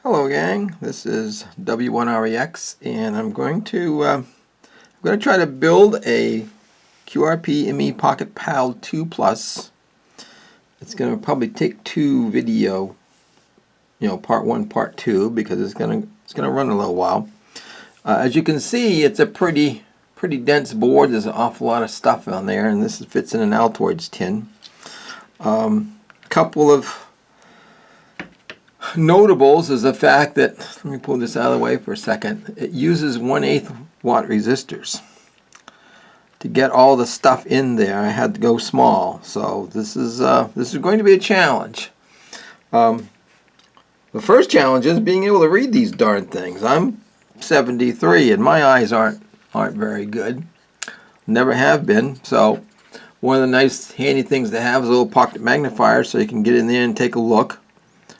Hello gang, this is W1REX and I'm going to try to build a QRPme PocketPAL 2 Plus. It's going to probably take two video, part 1, part 2, because it's going to run a little while. As you can see, it's a pretty dense board. There's an awful lot of stuff on there, and this fits in an Altoids tin. Couple of notables is the fact that, let me pull this out of the way for a second, it uses 1/8 watt resistors. To get all the stuff in there, I had to go small, so this is going to be a challenge. The first challenge is being able to read these darn things. I'm 73 and my eyes aren't very good. Never have been, so one of the nice handy things to have is a little pocket magnifier so you can get in there and take a look.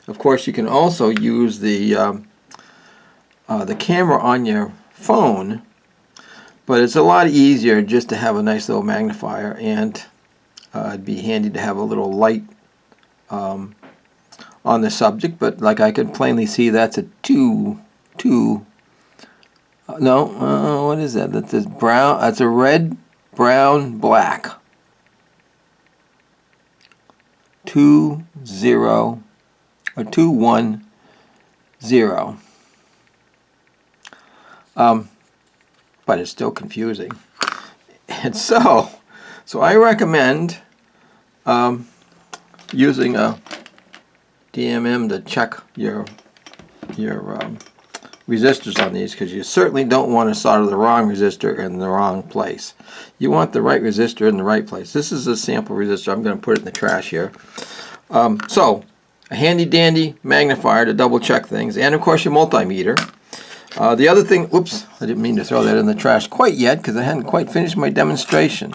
Of course, you can also use the camera on your phone, but it's a lot easier just to have a nice little magnifier, and it'd be handy to have a little light on the subject. But like I can plainly see, that's a what is that? That's this brown. That's a red, brown, black. 2 0. Or 2 1 0. But it's still confusing. And so I recommend using a DMM to check your resistors on these, because you certainly don't want to solder the wrong resistor in the wrong place. You want the right resistor in the right place. This is a sample resistor. I'm going to put it in the trash here. So a handy dandy magnifier to double check things, and of course your multimeter. The other thing, oops, I didn't mean to throw that in the trash quite yet because I hadn't quite finished my demonstration.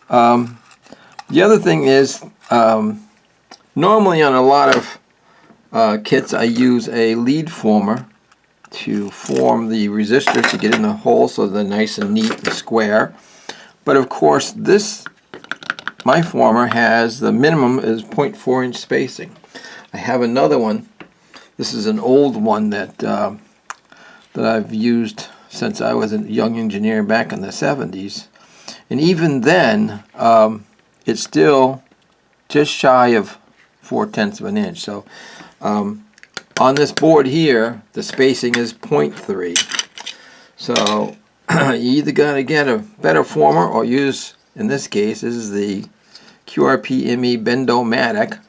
The other thing is, normally on a lot of kits I use a lead former to form the resistors to get in the hole so they're nice and neat and square. But of course my former has, the minimum is 0.4 inch spacing. I have another one. This is an old one that I've used since I was a young engineer back in the 70s. And even then, it's still just shy of 4/10 of an inch. So on this board here, the spacing is 0.3. So you either got to get a better former or use, in this case, this is the QRPme Bend-O-Matic,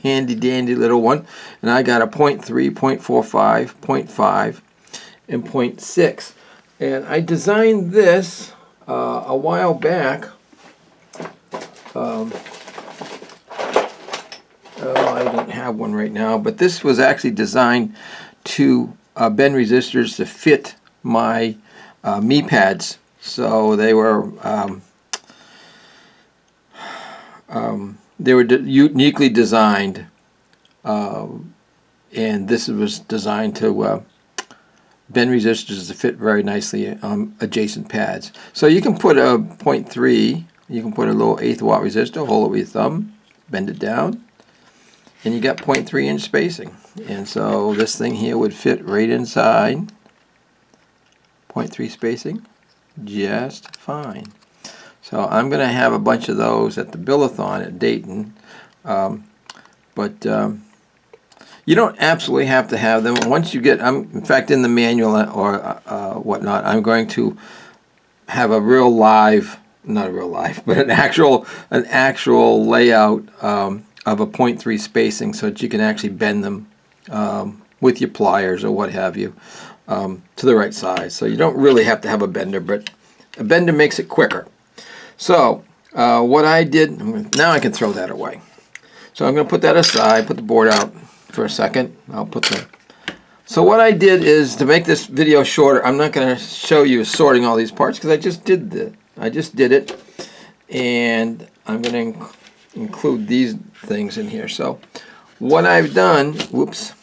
handy dandy little one, and I got a 0.3, 0.45, 0.5, and 0.6. And I designed this a while back. I don't have one right now, but this was actually designed to bend resistors to fit my me pads. So they were uniquely designed, and this was designed to bend resistors to fit very nicely on adjacent pads. So you can put a 0.3, you can put a little 1/8 watt resistor, hold it with your thumb, bend it down, and you got 0.3 inch spacing. And so this thing here would fit right inside, 0.3 spacing, just fine. So I'm going to have a bunch of those at the Billathon at Dayton, but you don't absolutely have to have them. Once you get, in fact, in the manual or whatnot, I'm going to have a real live, not a real live, but an actual layout of a 0.3 spacing, so that you can actually bend them with your pliers or what have you to the right size. So you don't really have to have a bender, but a bender makes it quicker. So what I did, now I can throw that away. So I'm going to put that aside, put the board out for a second. So what I did is, to make this video shorter, I'm not going to show you sorting all these parts because I just did it, and I'm going to include these things in here. So what I've done, whoops,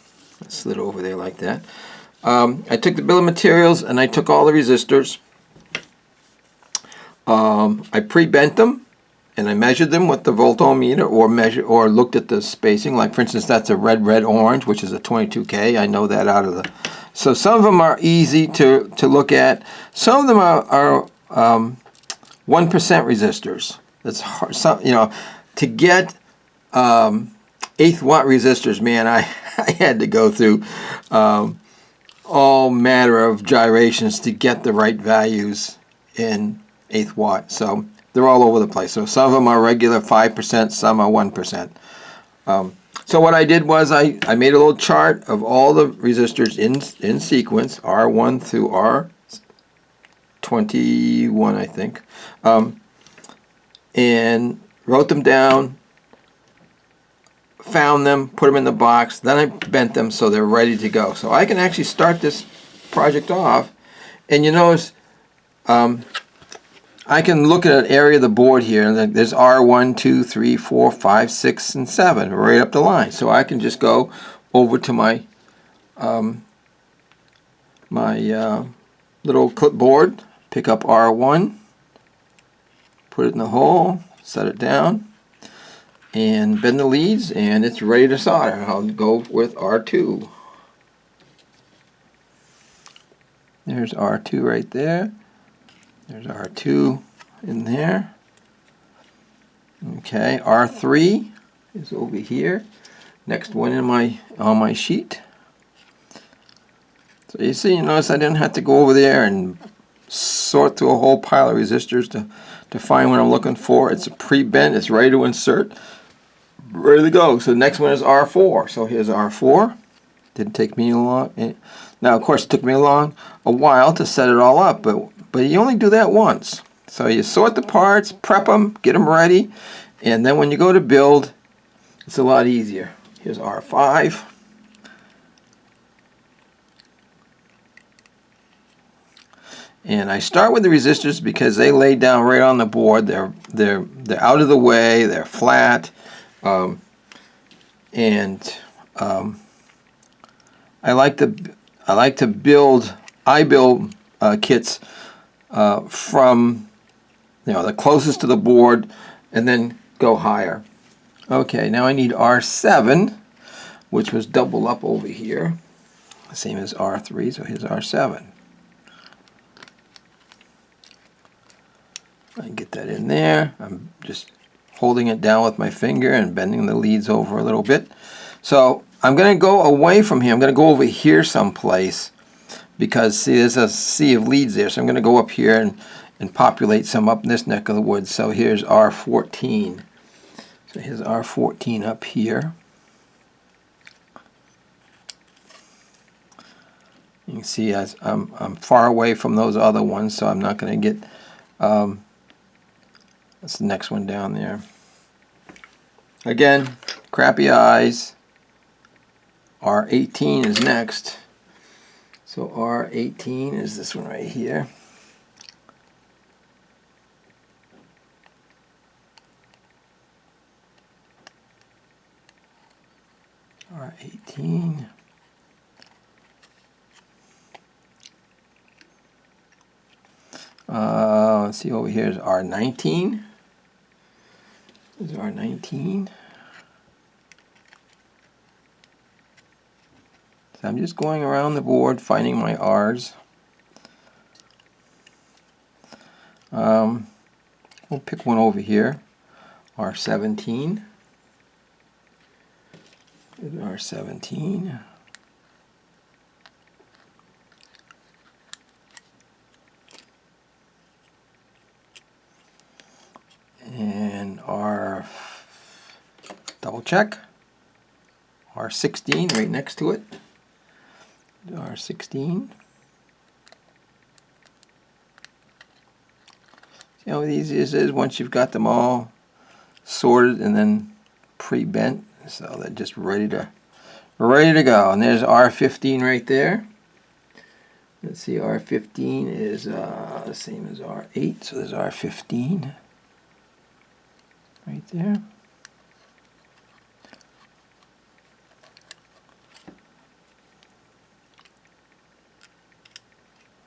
I slid over there like that. I took the bill of materials and I took all the resistors. I pre-bent them and I measured them with the voltometer, or looked at the spacing. Like for instance, that's a red orange, which is a 22K. I know that out of the. So some of them are easy to look at. Some of them are 1% resistors. It's hard, to get 1/8 watt resistors. Man, I had to go through all matter of gyrations to get the right values in 1/8 watt. So they're all over the place. So some of them are regular 5%, some are 1%. So what I did was I made a little chart of all the resistors in sequence, R1 through R21, I think, and wrote them down, found them, put them in the box, then I bent them so they're ready to go. So I can actually start this project off, and you notice I can look at an area of the board here, and there's R1, 2, 3, 4, 5, 6, and 7 right up the line. So I can just go over to my little clipboard, pick up R1, put it in the hole, set it down, and bend the leads, and it's ready to solder. I'll go with R2. There's R2 right there. There's R2 in there. Okay, R3 is over here. Next one on my sheet. So you see, you notice I didn't have to go over there and sort through a whole pile of resistors to find what I'm looking for. It's pre-bent, it's ready to insert, ready to go. So the next one is R4. So here's R4. Didn't take me long. Now, of course, it took me a while to set it all up, but you only do that once. So you sort the parts, prep them, get them ready, and then when you go to build, it's a lot easier. Here's R5. And I start with the resistors because they lay down right on the board. They're out of the way. They're flat, and I like to build kits from the closest to the board, and then go higher. Okay, now I need R7, which was double up over here, same as R3. So here's R7. I get that in there. I'm just holding it down with my finger and bending the leads over a little bit. So I'm going to go away from here. I'm going to go over here someplace because, see, there's a sea of leads there. So I'm going to go up here and populate some up in this neck of the woods. So here's R14. So here's R14 up here. You can see I'm far away from those other ones, so I'm not going to get... that's the next one down there. Again, crappy eyes. R18 is next. So R18 is this one right here. R18. Let's see, over here is R19. This is R19. So I'm just going around the board finding my R's. We'll pick one over here, R17. R17. And R, double check, R16 right next to it. R16. See how easy this is once you've got them all sorted and then pre-bent, so they're just ready to go. And there's R15 right there. Let's see, R15 is the same as R8, so there's R15 right there.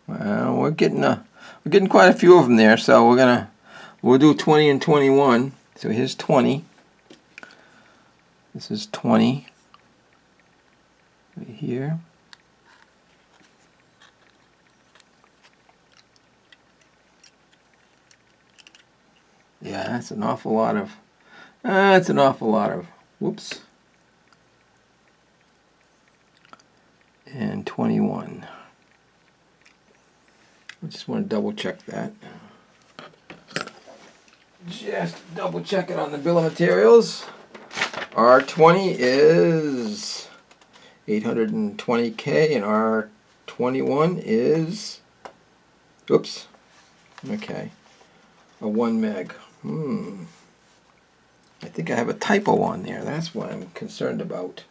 Well, we're getting quite a few of them there, so we'll We'll do 20 and 21. So here's 20. This is 20 right here. Yeah, that's an awful lot of, whoops. And 21. I just want to double check that. Just double check it on the bill of materials. R20 is 820K and R21 is, oops, okay, a 1 meg. I think I have a typo on there. That's what I'm concerned about.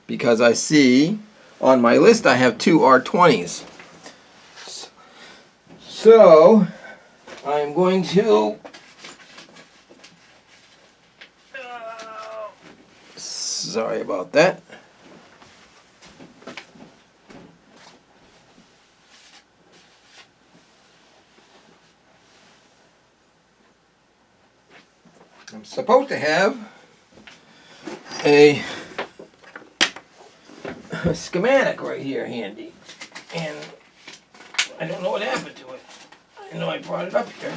Because I see on my list I have 2 R20s. So I'm going to sorry about that. I'm supposed to have a schematic right here handy, and I don't know what happened to it. I know I brought it up here.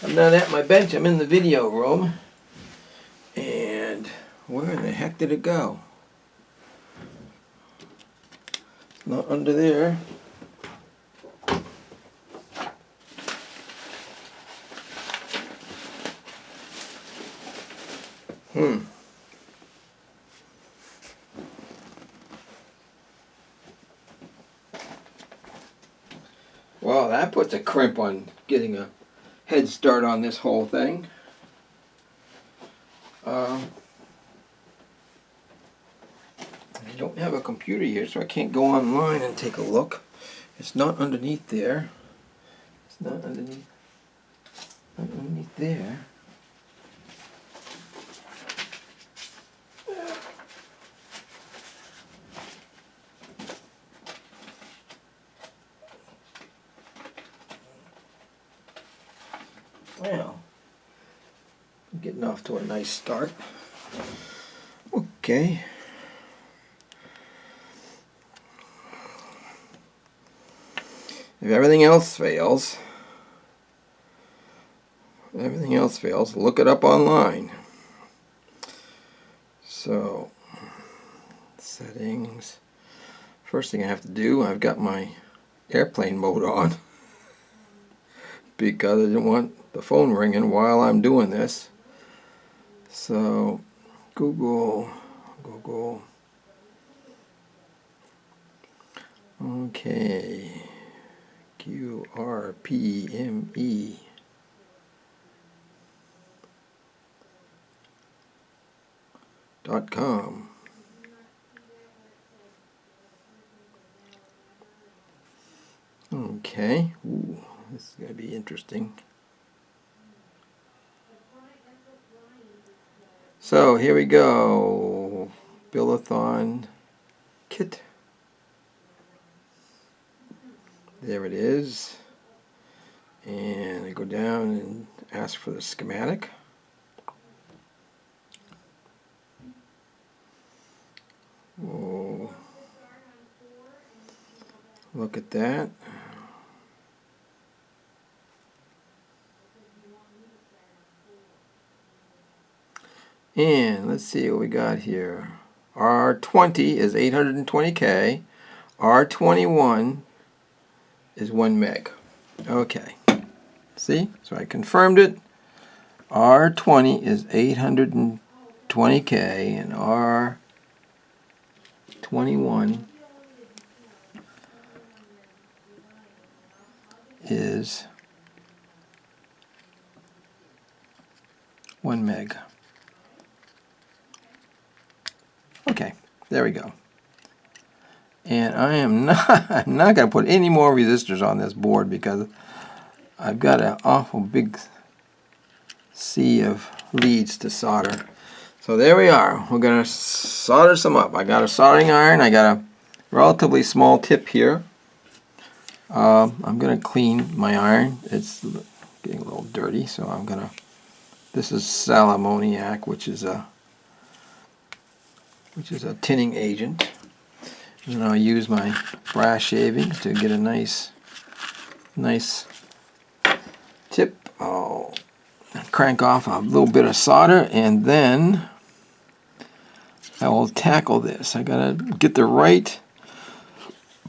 I'm not at my bench, I'm in the video room. And where in the heck did it go? It's not under there. Well, that puts a crimp on getting a head start on this whole thing. I don't have a computer here, so I can't go online and take a look. It's not underneath there. It's not underneath there. Well, I'm getting off to a nice start. Okay. If everything else fails, look it up online. So, settings. First thing I have to do, I've got my airplane mode on because I didn't want the phone ringing while I'm doing this. So, Google. Okay. QRPme. .com. Okay. Ooh, this is going to be interesting. So here we go. Billathon kit. There it is. And I go down and ask for the schematic. Oh, look at that. And let's see what we got here. R20 is 820K. R21 is 1 meg. Okay. See? So I confirmed it. R20 is 820K and R21 is 1 meg. Okay, there we go. And I'm not going to put any more resistors on this board because I've got an awful big sea of leads to solder. So there we are. We're going to solder some up. I got a soldering iron. I got a relatively small tip here. I'm going to clean my iron. It's getting a little dirty, so I'm going to, this is sal ammoniac, which is a tinning agent. And I'll use my brass shavings to get a nice tip. I'll crank off a little bit of solder, and then I will tackle this. I gotta get the right,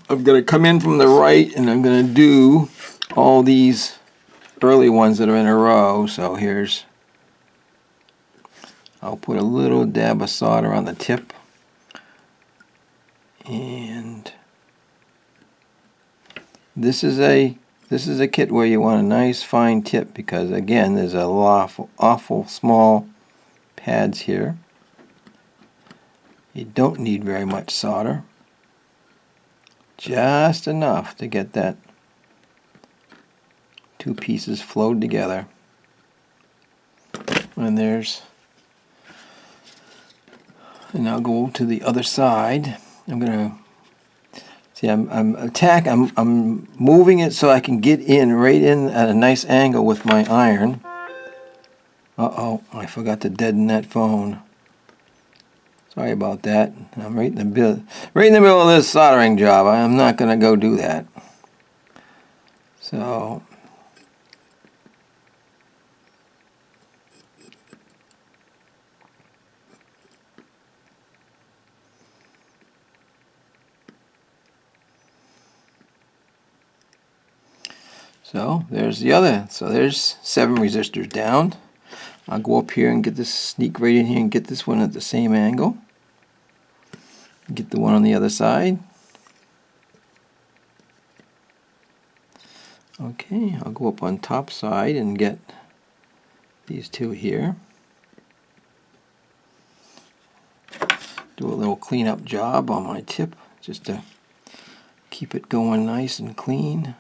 I'm gonna come in from the right, and I'm gonna do all these early ones that are in a row. So here's, I'll put a little dab of solder on the tip, and this is a kit where you want a nice fine tip, because again there's a awful small pads here. You don't need very much solder, just enough to get that two pieces flowed together. And I'll go to the other side. I'm gonna see, I'm moving it so I can get in right in at a nice angle with my iron. Uh-oh, I forgot to deaden that phone. Sorry about that. I'm right in the middle of this soldering job. I'm not gonna go do that. So there's the other. So there's 7 resistors down. I'll go up here and get this, sneak right in here and get this one at the same angle. Get the one on the other side. Okay, I'll go up on top side and get these two here. Do a little cleanup job on my tip just to keep it going nice and clean.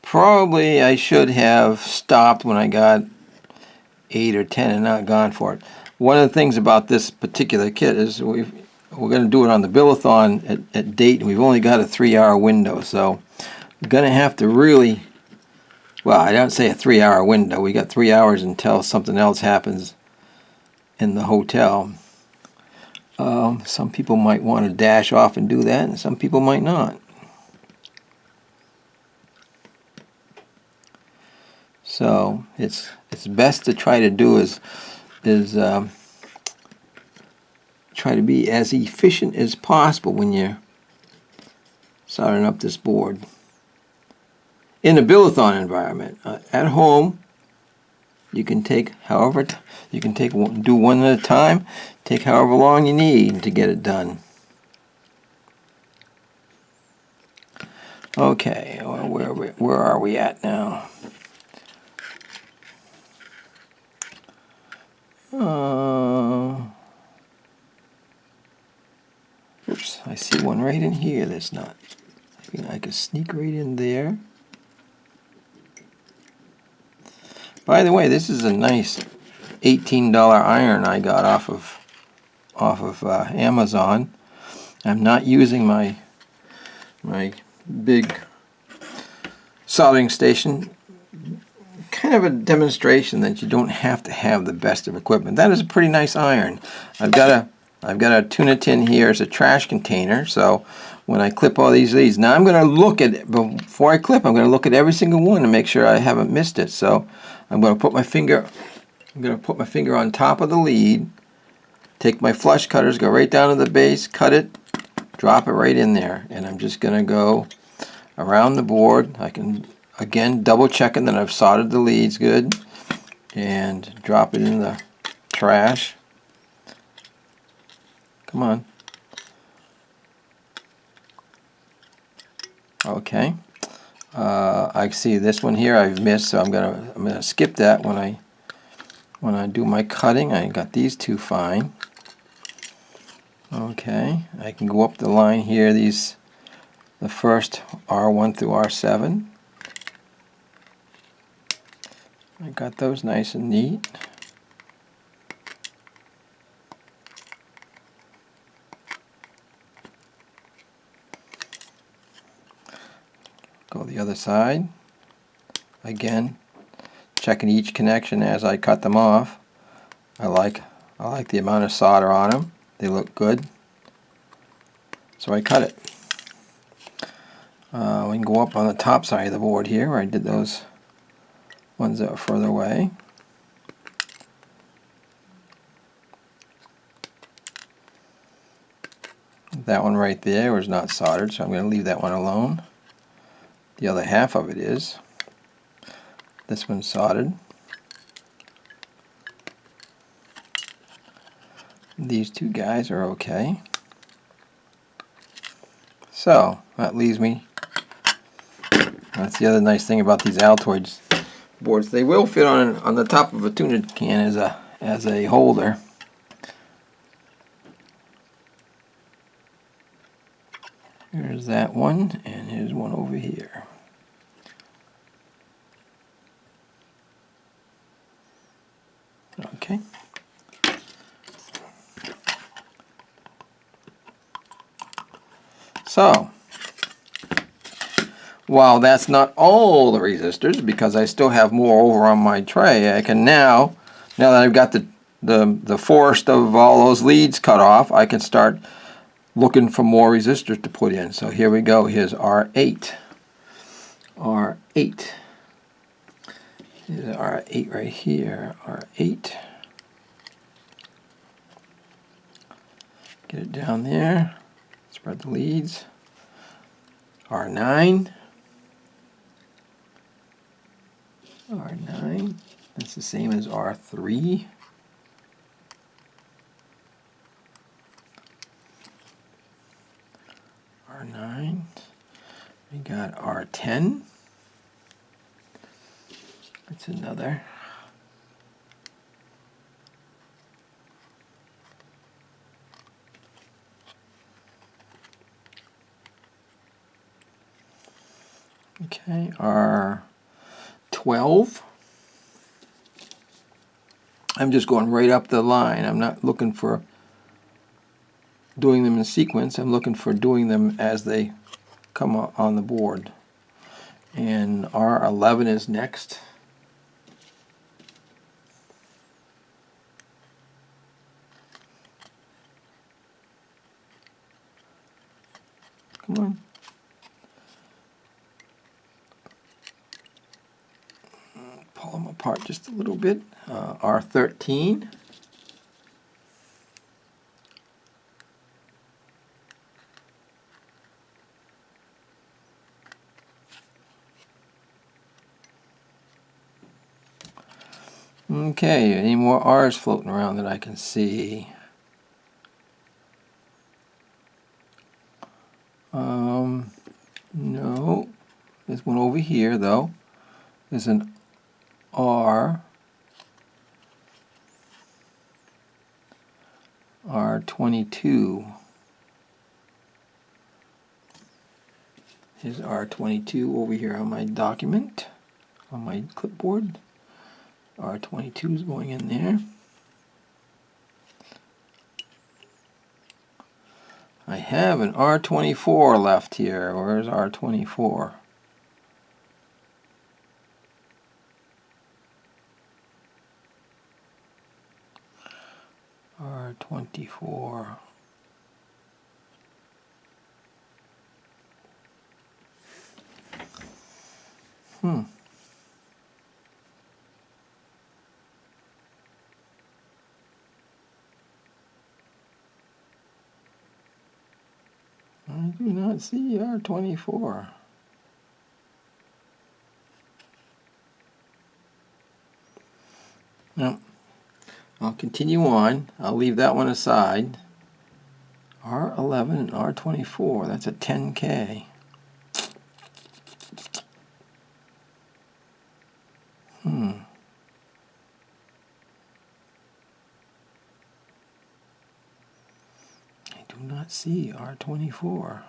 Probably I should have stopped when I got 8 or 10 and not gone for it. One of the things about this particular kit is we're going to do it on the Billathon at date, and we've only got a 3-hour window, so we're going to have to really, well, I don't say a 3-hour window. We got 3 hours until something else happens in the hotel. Some people might want to dash off and do that, and some people might not. So it's best to try to do is try to be as efficient as possible when you're soldering up this board. In a Billathon environment, at home, you can take do one at a time. Take however long you need to get it done. Okay, well, where are we at now? Oops, I see one right in here that's not. I can sneak right in there. By the way, this is a nice $18 iron I got off of Amazon. I'm not using my big soldering station. Kind of a demonstration that you don't have to have the best of equipment. That is a pretty nice iron. I've got a tuna tin here as a trash container, so when I clip all these leads, now I'm going to look at it before I clip. I'm going to look at every single one to make sure I haven't missed it. So I'm going to put my finger on top of the lead, take my flush cutters, go right down to the base, cut it, drop it right in there, and I'm just going to go around the board. I can again double checking that I've soldered the leads good, and drop it in the trash. Come on. Okay. I see this one here I've missed, so I'm gonna skip that when I do my cutting. I got these two fine. Okay, I can go up the line here. The first R1 through R7. I got those nice and neat. Go the other side. Again, checking each connection as I cut them off. I like the amount of solder on them. They look good. So I cut it. We can go up on the top side of the board here where I did those ones that were further away. That one right there was not soldered, so I'm going to leave that one alone. The other half of it is. This one's soldered. These two guys are okay. So that leaves me. That's the other nice thing about these Altoids boards. They will fit on the top of a tuna can as a holder. Here's that one, and here's one over here. Okay. So, while that's not all the resistors, because I still have more over on my tray, I can now that I've got the forest of all those leads cut off, I can start looking for more resistors to put in. So here we go. Here's R8. R8. Here's R8 right here. R8. Get it down there. Spread the leads. R9. R9. That's the same as R3. R9. We got R10. That's another. Okay, R12. I'm just going right up the line. I'm not looking for doing them in sequence. I'm looking for doing them as they come on the board. And R11 is next. Come on. Pull them apart just a little bit. R13. Okay, any more R's floating around that I can see? No. There's one over here though. There's an R. R22. Here's R22 over here on my document, on my clipboard. R22 is going in there. I have an R24 left here. Where's R24? R24. I do not see R24. No. I'll continue on. I'll leave that one aside. R11 and R24. That's a 10K. I do not see R24.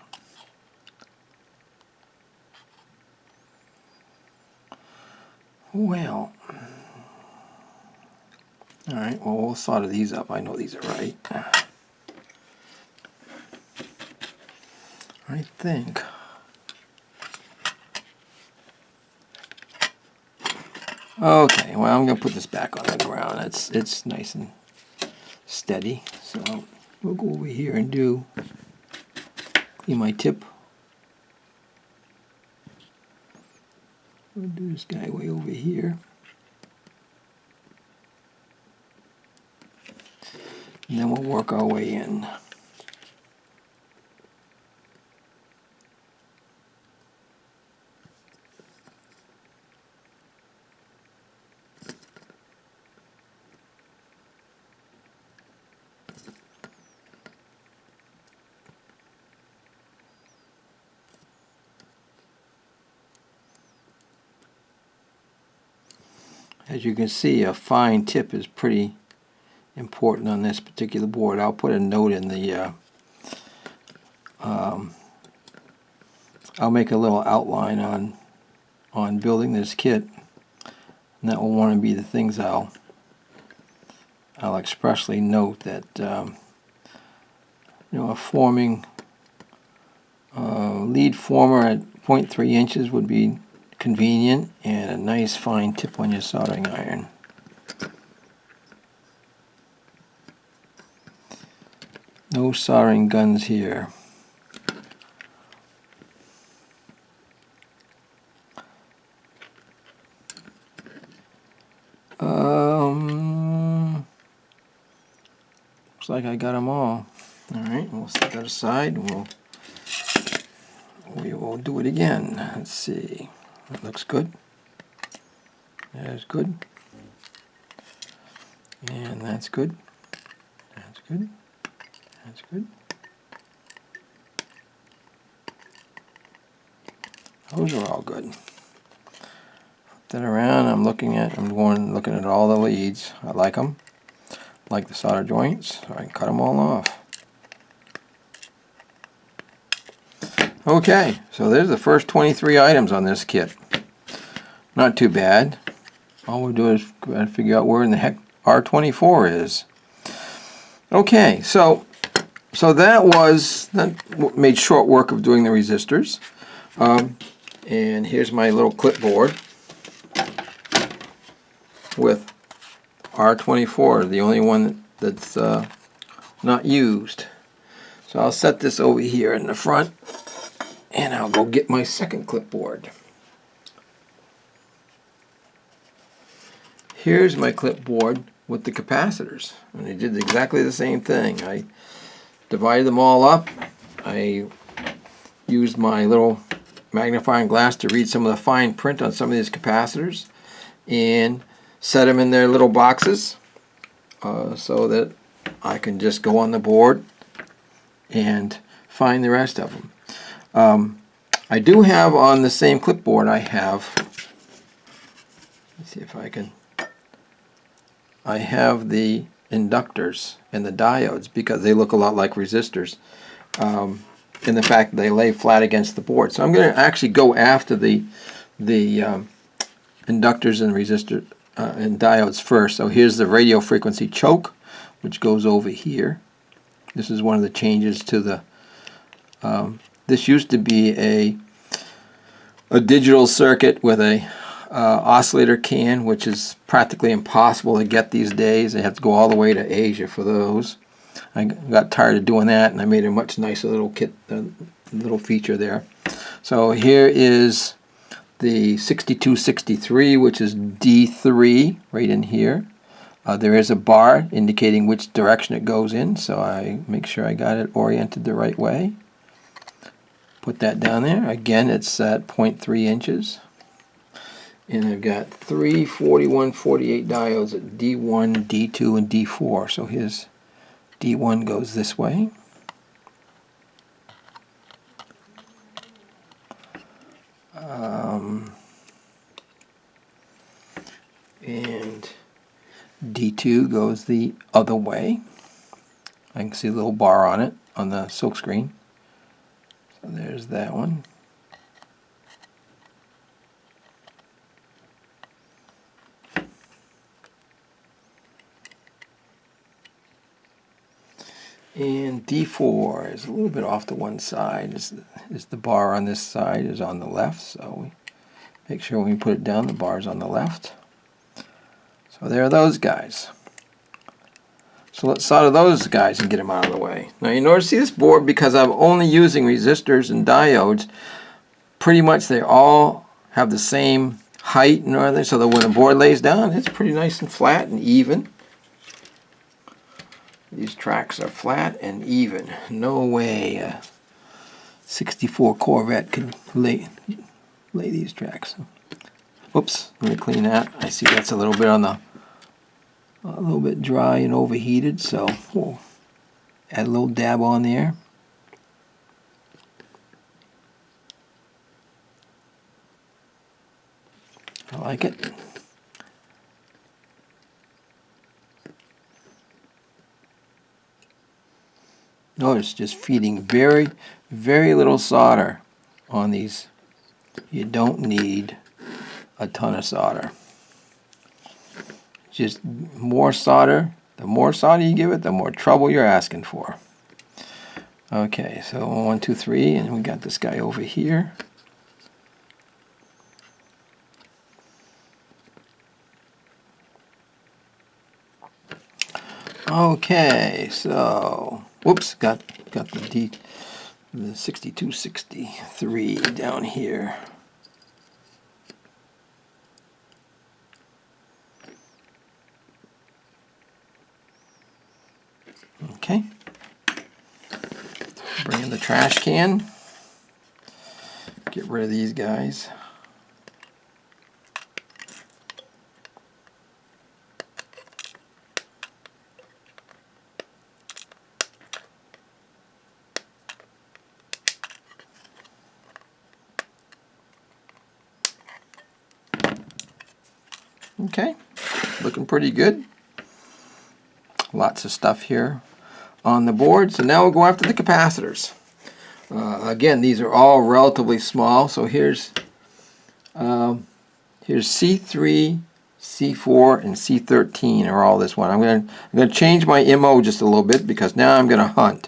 Well. Alright, well, we'll solder these up. I know these are right. I think Okay, well, I'm going to put this back on the ground. It's nice and steady. So we'll go over here and clean my tip. We'll do this guy way over here. And then we'll work our way in. As you can see, a fine tip is pretty important on this particular board. I'll put a note in the I'll make a little outline on building this kit, and that will want to be the things I'll expressly note that a forming lead former at 0.3 inches would be convenient, and a nice fine tip on your soldering iron. No soldering guns here. Looks like I got them all. Alright, we'll set that aside and we will do it again. Let's see. That looks good. That's good. And that's good. That's good. That's good. Those are all good. Flip that around. I'm looking at all the leads. I like them. Like the solder joints, so I can cut them all off. Okay, so there's the first 23 items on this kit. Not too bad. All we're doing is trying to figure out where in the heck R24 is. Okay, so that made short work of doing the resistors. And here's my little clipboard with R24, the only one that's not used. So I'll set this over here in the front, and I'll go get my second clipboard. Here's my clipboard with the capacitors, and I did exactly the same thing. I divided them all up. I used my little magnifying glass to read some of the fine print on some of these capacitors, and set them in their little boxes so that I can just go on the board and find the rest of them. I do have on the same clipboard, let's see if I have the inductors and the diodes, because they look a lot like resistors in the fact that they lay flat against the board. So I'm going to actually go after the inductors and resistors and diodes first. So here's the radio frequency choke, which goes over here. This is one of the changes to the this used to be a digital circuit with a oscillator can, which is practically impossible to get these days. They have to go all the way to Asia for those. I got tired of doing that, and I made a much nicer little kit, little feature there. So here is the 6263, which is D3 right in here. There is a bar indicating which direction it goes in, so I make sure I got it oriented the right way. Put that down there. Again, it's at 0.3 inches. And I've got 3 4148 diodes at D1, D2, and D4. So here's D1 goes this way. And D2 goes the other way. I can see a little bar on it on the silk screen. So there's that one. And D4 is a little bit off to one side. Is the bar on this side is on the left, so we make sure when we put it down, the bar is on the left. So there are those guys. So let's solder those guys and get them out of the way. Now you notice this board, because I'm only using resistors and diodes, pretty much they all have the same height and everything, so that when the board lays down, it's pretty nice and flat and even. These tracks are flat and even. No way a 64 Corvette could lay these tracks. Whoops, let me clean that. I see that's a little bit on the a little bit dry and overheated, so we'll add a little dab on there. I like it. Notice just feeding very, very little solder on these. You don't need a ton of solder. Just more solder. The more solder you give it, the more trouble you're asking for. Okay, so 1, 2, 3, and we got this guy over here. Okay, so whoops, got the 6263 down here. Okay. Bring in the trash can. Get rid of these guys. Okay, looking pretty good. Lots of stuff here on the board. So now we'll go after the capacitors. Again, these are all relatively small. So here's C3, C4, and C13 are all this one. I'm gonna change my MO just a little bit because now I'm gonna hunt.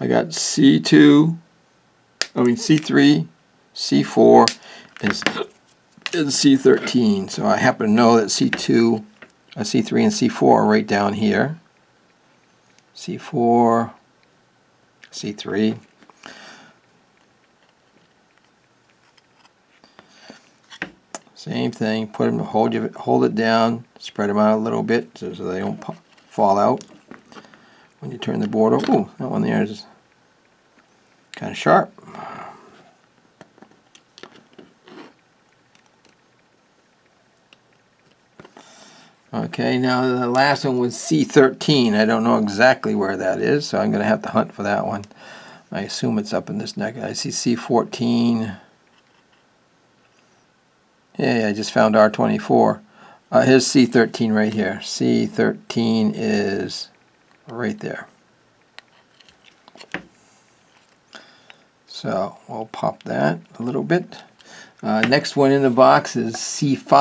I got C3, C4, and C13. So I happen to know that C3, and C4 are right down here. C4, C3. Same thing. Put them, hold it down, spread them out a little bit so they don't fall out when you turn the board over. Ooh, that one there is kind of sharp. Okay, now the last one was C13. I don't know exactly where that is, so I'm going to have to hunt for that one. I assume it's up in this neck. I see C14. Yeah, I just found R24. Here's C13 right here. C13 is right there. So we'll pop that a little bit. Next one in the box is C5.